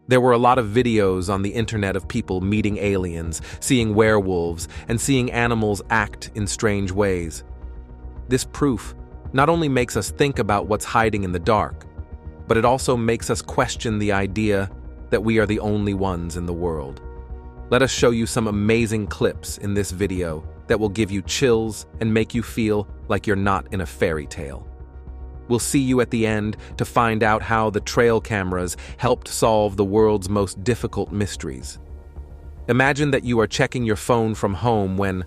There were a lot of videos on the internet of people meeting aliens, seeing werewolves, and seeing animals act in strange ways. This proof not only makes us think about what's hiding in the dark, but it also makes us question the idea that we are the only ones in the world. Let us show you some amazing clips in this video that will give you chills and make you feel like you're not in a fairy tale. We'll see you at the end to find out how the trail cameras helped solve the world's most difficult mysteries. Imagine that you are checking your phone from home when,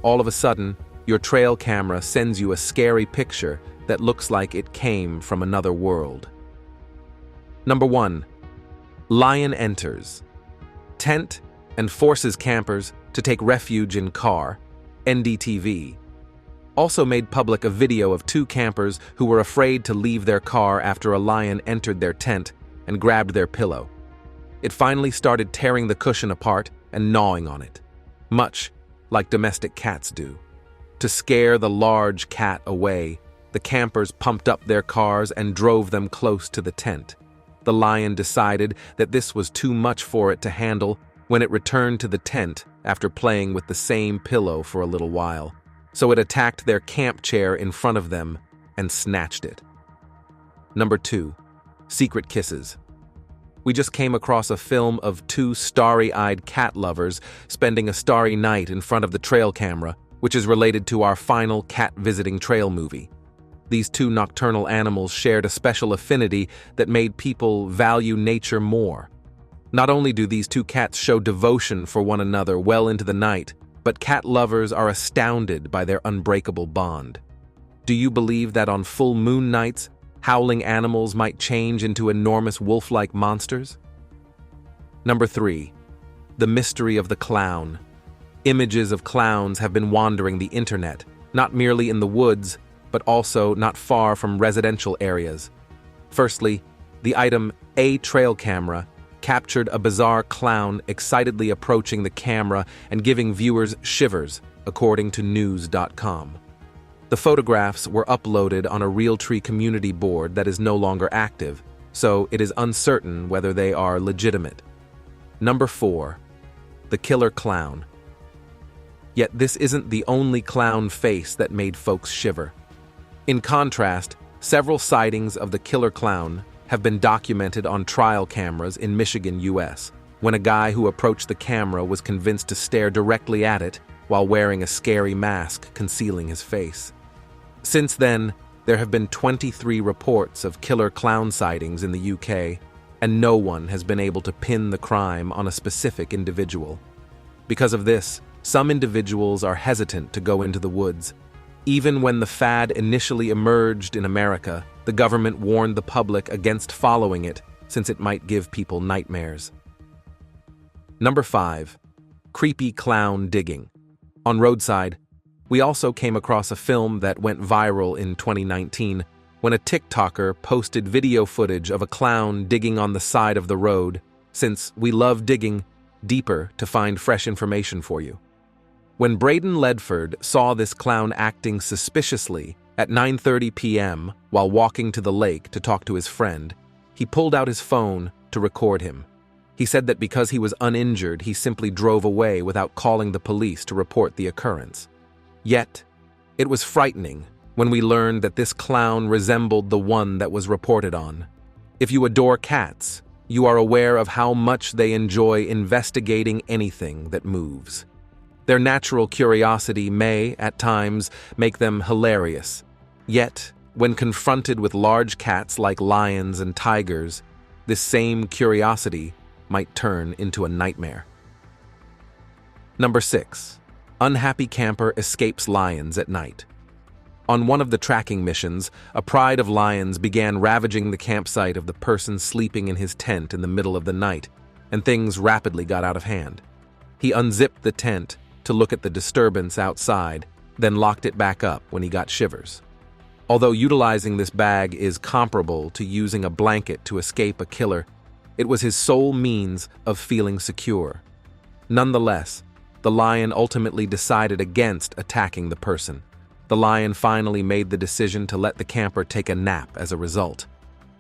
all of a sudden, your trail camera sends you a scary picture that looks like it came from another world. Number 1. Lion enters. Tent and forces campers to take refuge in car. NDTV also made public a video of 2 campers who were afraid to leave their car after a lion entered their tent and grabbed their pillow. It finally started tearing the cushion apart and gnawing on it, much like domestic cats do. To scare the large cat away, the campers pumped up their cars and drove them close to the tent. The lion decided that this was too much for it to handle when it returned to the tent after playing with the same pillow for a little while. So it attacked their camp chair in front of them and snatched it. Number 2. Secret kisses. We just came across a film of 2 starry-eyed cat lovers spending a starry night in front of the trail camera, which is related to our final cat-visiting trail movie. These 2 nocturnal animals shared a special affinity that made people value nature more. Not only do these 2 cats show devotion for one another well into the night, but cat lovers are astounded by their unbreakable bond. Do you believe that on full moon nights, howling animals might change into enormous wolf-like monsters? Number 3. The mystery of the clown. Images of clowns have been wandering the internet, not merely in the woods, but also not far from residential areas. Firstly, the item A trail camera captured a bizarre clown excitedly approaching the camera and giving viewers shivers, according to news.com. The photographs were uploaded on a Realtree community board that is no longer active, so it is uncertain whether they are legitimate. Number 4. The killer clown. Yet this isn't the only clown face that made folks shiver. In contrast, several sightings of the killer clown have been documented on trial cameras in Michigan, US, when a guy who approached the camera was convinced to stare directly at it while wearing a scary mask concealing his face. Since then, there have been 23 reports of killer clown sightings in the UK, and no one has been able to pin the crime on a specific individual. Because of this, some individuals are hesitant to go into the woods. Even when the fad initially emerged in America, the government warned the public against following it since it might give people nightmares. Number 5. Creepy clown digging. On Roadside, we also came across a film that went viral in 2019 when a TikToker posted video footage of a clown digging on the side of the road, since we love digging deeper to find fresh information for you. When Braden Ledford saw this clown acting suspiciously at 9:30 p.m. while walking to the lake to talk to his friend, he pulled out his phone to record him. He said that because he was uninjured, he simply drove away without calling the police to report the occurrence. Yet, it was frightening when we learned that this clown resembled the one that was reported on. If you adore cats, you are aware of how much they enjoy investigating anything that moves. Their natural curiosity may, at times, make them hilarious. Yet, when confronted with large cats like lions and tigers, this same curiosity might turn into a nightmare. Number 6. Unhappy camper escapes lions at night. On one of the tracking missions, a pride of lions began ravaging the campsite of the person sleeping in his tent in the middle of the night, and things rapidly got out of hand. He unzipped the tent to look at the disturbance outside, then locked it back up when he got shivers. Although utilizing this bag is comparable to using a blanket to escape a killer, it was his sole means of feeling secure. Nonetheless, the lion ultimately decided against attacking the person. The lion finally made the decision to let the camper take a nap as a result.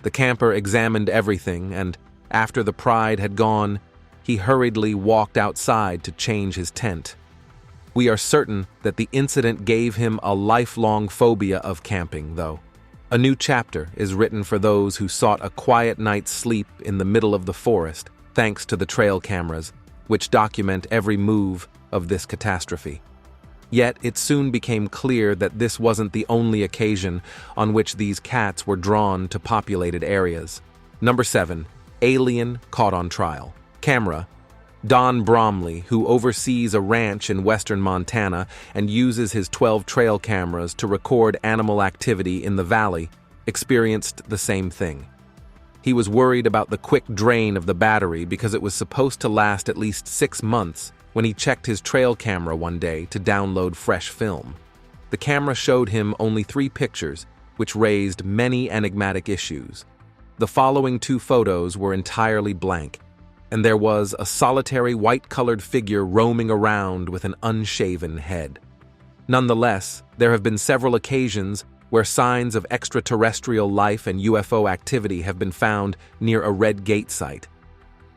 The camper examined everything and, After the pride had gone, he hurriedly walked outside to change his tent. We are certain that the incident gave him a lifelong phobia of camping, though. A new chapter is written for those who sought a quiet night's sleep in the middle of the forest, thanks to the trail cameras, which document every move of this catastrophe. Yet it soon became clear that this wasn't the only occasion on which these cats were drawn to populated areas. Number 7. Alien caught on trial. Camera. Don Bromley, who oversees a ranch in western Montana and uses his 12 trail cameras to record animal activity in the valley, experienced the same thing. He was worried about the quick drain of the battery because it was supposed to last at least 6 months when he checked his trail camera one day to download fresh film. The camera showed him only 3 pictures, which raised many enigmatic issues. The following 2 photos were entirely blank, and there was a solitary white-colored figure roaming around with an unshaven head. Nonetheless, there have been several occasions where signs of extraterrestrial life and UFO activity have been found near a Red Gate site.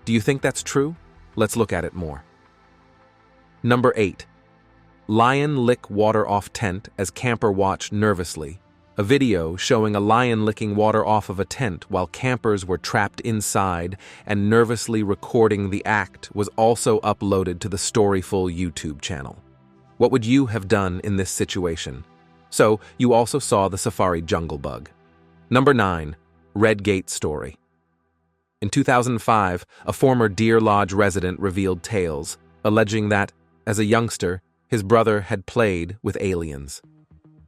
Do you think that's true? Let's look at it more. Number 8. Lion lick water off tent as camper watch nervously. A video showing a lion licking water off of a tent while campers were trapped inside and nervously recording the act was also uploaded to the Storyful YouTube channel. What would you have done in this situation? So, you also saw the safari jungle bug. Number 9. Red Gate story. In 2005, a former Deer Lodge resident revealed tales, alleging that, as a youngster, his brother had played with aliens.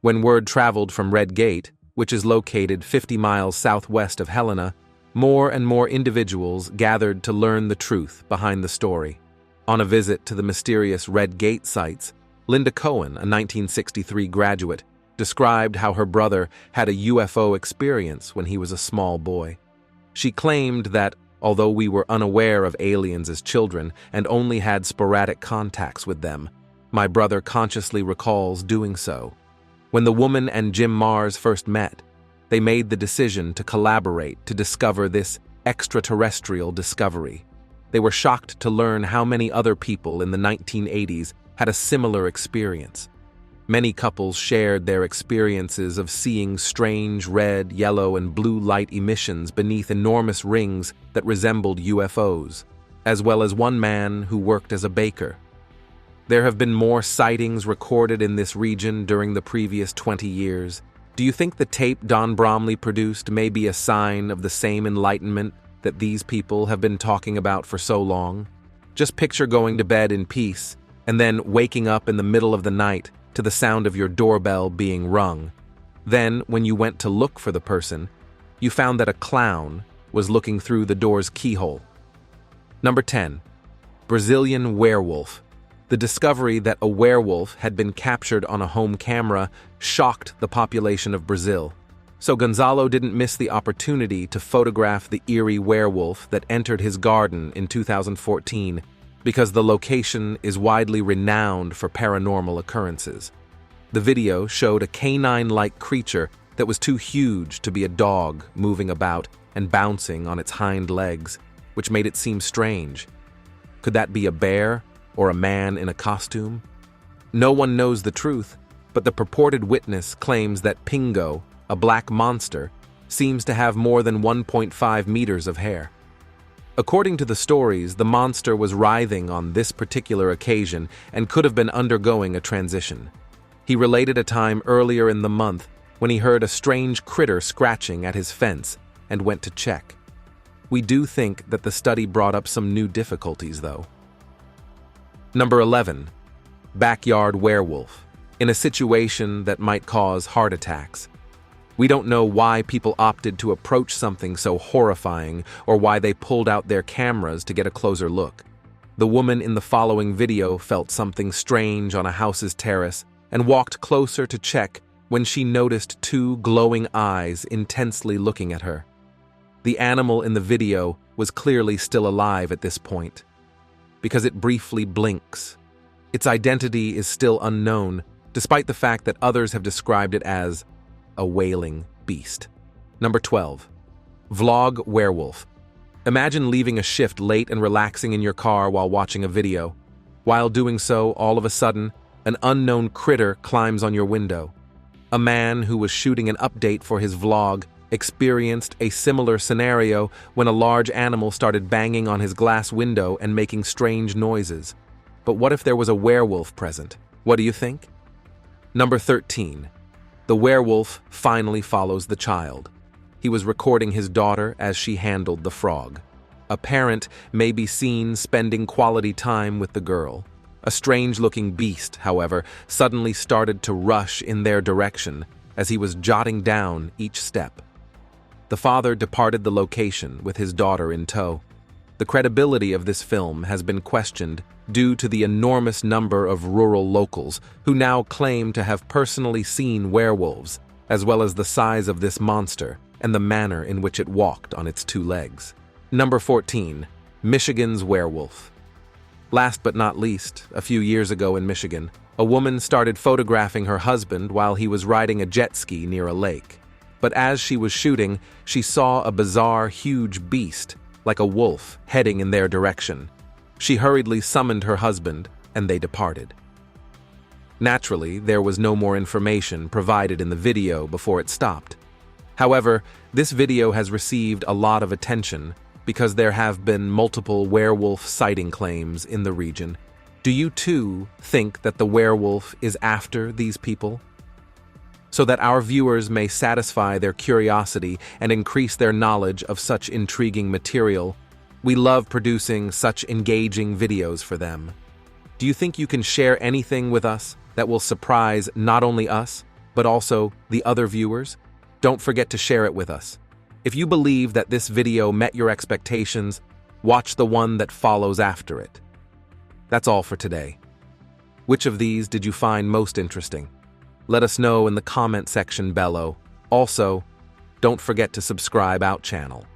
When word traveled from Red Gate, which is located 50 miles southwest of Helena, more and more individuals gathered to learn the truth behind the story. On a visit to the mysterious Red Gate sites, Linda Cohen, a 1963 graduate, described how her brother had a UFO experience when he was a small boy. She claimed that, although we were unaware of aliens as children and only had sporadic contacts with them, my brother consciously recalls doing so. When the woman and Jim Mars first met, they made the decision to collaborate to discover this extraterrestrial discovery. They were shocked to learn how many other people in the 1980s had a similar experience. Many couples shared their experiences of seeing strange red, yellow, and blue light emissions beneath enormous rings that resembled UFOs, as well as one man who worked as a baker. There have been more sightings recorded in this region during the previous 20 years. Do you think the tape Don Bromley produced may be a sign of the same enlightenment that these people have been talking about for so long? Just picture going to bed in peace and then waking up in the middle of the night to the sound of your doorbell being rung. Then, when you went to look for the person, you found that a clown was looking through the door's keyhole. Number 10. Brazilian werewolf. The discovery that a werewolf had been captured on a home camera shocked the population of Brazil. So Gonzalo didn't miss the opportunity to photograph the eerie werewolf that entered his garden in 2014 because the location is widely renowned for paranormal occurrences. The video showed a canine-like creature that was too huge to be a dog moving about and bouncing on its hind legs, which made it seem strange. Could that be a bear? Or a man in a costume? No one knows the truth, but the purported witness claims that Pingo, a black monster, seems to have more than 1.5 meters of hair. According to the stories, the monster was writhing on this particular occasion and could have been undergoing a transition. He related a time earlier in the month when he heard a strange critter scratching at his fence and went to check. We do think that the study brought up some new difficulties, though. Number 11. Backyard werewolf. In a situation that might cause heart attacks. We don't know why people opted to approach something so horrifying or why they pulled out their cameras to get a closer look. The woman in the following video felt something strange on a house's terrace and walked closer to check when she noticed 2 glowing eyes intensely looking at her. The animal in the video was clearly still alive at this point, because it briefly blinks. Its identity is still unknown, despite the fact that others have described it as a wailing beast. Number 12. Vlog werewolf. Imagine leaving a shift late and relaxing in your car while watching a video. While doing so, all of a sudden, an unknown critter climbs on your window. A man who was shooting an update for his vlog experienced a similar scenario when a large animal started banging on his glass window and making strange noises. But what if there was a werewolf present? What do you think? Number 13. The werewolf finally follows the child. He was recording his daughter as she handled the frog. A parent may be seen spending quality time with the girl. A strange-looking beast, however, suddenly started to rush in their direction as he was jotting down each step. The father departed the location with his daughter in tow. The credibility of this film has been questioned due to the enormous number of rural locals who now claim to have personally seen werewolves, as well as the size of this monster and the manner in which it walked on its two legs. Number 14. Michigan's werewolf. Last but not least, a few years ago in Michigan, a woman started photographing her husband while he was riding a jet ski near a lake. But as she was shooting, she saw a bizarre, huge beast, like a wolf, heading in their direction. She hurriedly summoned her husband, and they departed. Naturally, there was no more information provided in the video before it stopped. However, this video has received a lot of attention because there have been multiple werewolf sighting claims in the region. Do you too think that the werewolf is after these people? So that our viewers may satisfy their curiosity and increase their knowledge of such intriguing material, we love producing such engaging videos for them. Do you think you can share anything with us that will surprise not only us, but also the other viewers? Don't forget to share it with us. If you believe that this video met your expectations, watch the one that follows after it. That's all for today. Which of these did you find most interesting? Let us know in the comment section below. Also, don't forget to subscribe our channel.